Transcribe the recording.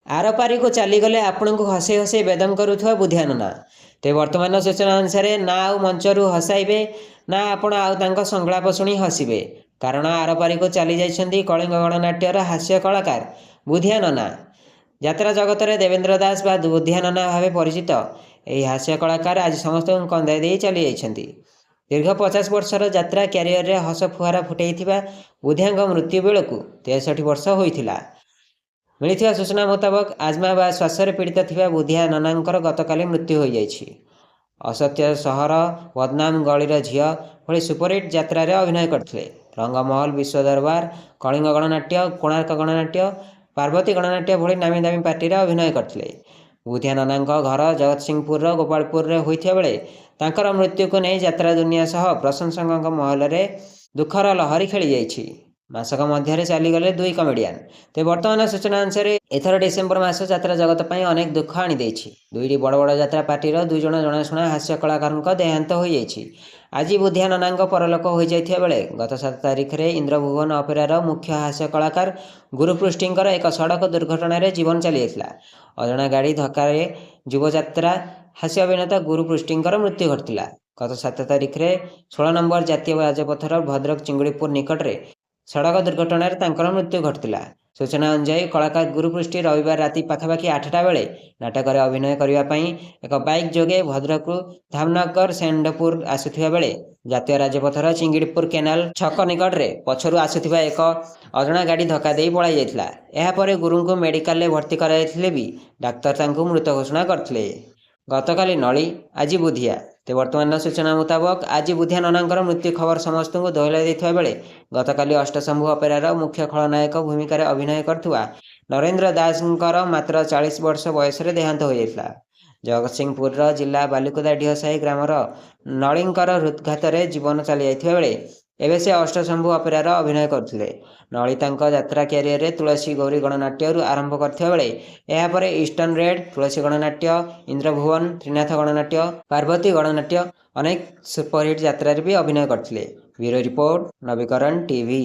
आरपारी को चलीगले आपण को हसे हसे बेदम करुवा बुधिया नना। ते वर्तमान सूचना अनुसार ना आउ मंचरू हसाइबे ना आपण आउ संलाप शुणी हसबे, कारण आरपारी को चली जाइछन्ती कलिंग गणनाट्यर हास्य कलाकार बुधिया नना। यात्रा जगत में देवेंद्र दास बा बुधिया नना भाव परिचित यही हास्य कलाकार आज समस्त कंदाई दे चली जाइछन्ती। दीर्घ 50 वर्षर यात्रा क्यारियर रे हस फुहारा फुटई बुधिया मृत्यु बेलू 63 वर्ष होइथिला। मिलिथिया सूचना मुताबक आजमा बा श्वास पीड़ित थिबा बुधिया ननांकर गतकाली मृत्यु हो जाइछि। असत्य सहर, बदनाम गलीर झियो भली सुपरहिट यात्रा रे अभिनय करथिले। रंगमहल, विश्व दरबार, कलिंग गणनाट्य, कोणार्क गणनाट्य, पार्वती गणनाट्य भली नामी दामी पार्टी रे अभिनय करथिले। बुधिया ननांक घर जगतसिंहपुर गोपालपुर रे होइथिया बेले तांकर मृत्यु को नहीं यात्रा दुनिया सह प्रशंसक महल रे दुखर लहरी खेली जाइछि। मासक मध्य चलीगले दुई कमेडियान। ते वर्तमान सूचना अनुसार एथर डिसेम्बर मास यात्रा जगत पर अनेक दुख आनी देछि। दुईटी बड़ बड़ यात्रा पार्टीर दुई जण जनाशुना हास्य कलाकार देहांत हो जाइछि। आज बुधिया ननांक परलोक हो जाइथिया बेले गत 7 तारिख रे इंद्रभुवन अपेरार मुख्य हास्य कलाकार गुरुपृष्टिंकर एक सड़क दुर्घटना रे जीवन चली जाइथिला। अजणा गाड़ी धक्का युवयात्रा हास्य अभिनेता गुरुपृष्टिंकर मृत्यु घटिला। गत 7 तारिख रे 16 नंबर जातीय राजपथर भद्रक चिंगुड़ीपुर निकट में सड़क दुर्घटना तांकर मृत्यु घटिला। सूचना अनुसार कलाकार गुरुपृष्टि रविवार राति पाखापाखि 8टा बेले नाटक में अभिनय करने एक बाइक जोगे भद्रक धामनगर सेंडपुर आसुथिबा बेले जातीय राजपथर चिंगुड़ीपुर केनाल छक निकट में पछरु आसुथिबा एक अजणा गाड़ी धक्का दे पलाई जाइथिला। एहा परे गुरु को मेडिकल में भर्ती कराइथिले भी डाक्तर तांको मृत घोषणा करथिले। गतकाली नली आज बुधिया। ते वर्तमान सूचना मुताबक आज बुधिया ननांकर मृत्यु खबर समस्त को दोहलाई देथिबा बेले गतकाली अष्टशंभु अपेरार मुख्य खलनायक भूमिका अभिनय करथुआ नरेंद्र दासंकर मात्र 40 वर्ष बयस देहांत हो जाइथिला। जगतसिंहपुर जिला बालिकुदा ढिहसाही ग्रामर नलींकर हृदघात जीवन चली जाइथिबा बेले एबे से अष्टशंभु अपेरार अभिनय करथिले। नली तांको यात्रा क्यारियर रे तुलसी गौरी गणनाट्य आरंभ करथिबा बेले एहा परे ईस्टर्न रेड, तुलसी गणनाट्य, इंद्रभुवन, त्रिनाथ गणनाट्य, पार्वती गणनाट्य अनेक सुपरहिट यात्रा रे भी अभिनय करथिले। ब्यूरो रिपोर्ट, नवीकरण टीवी।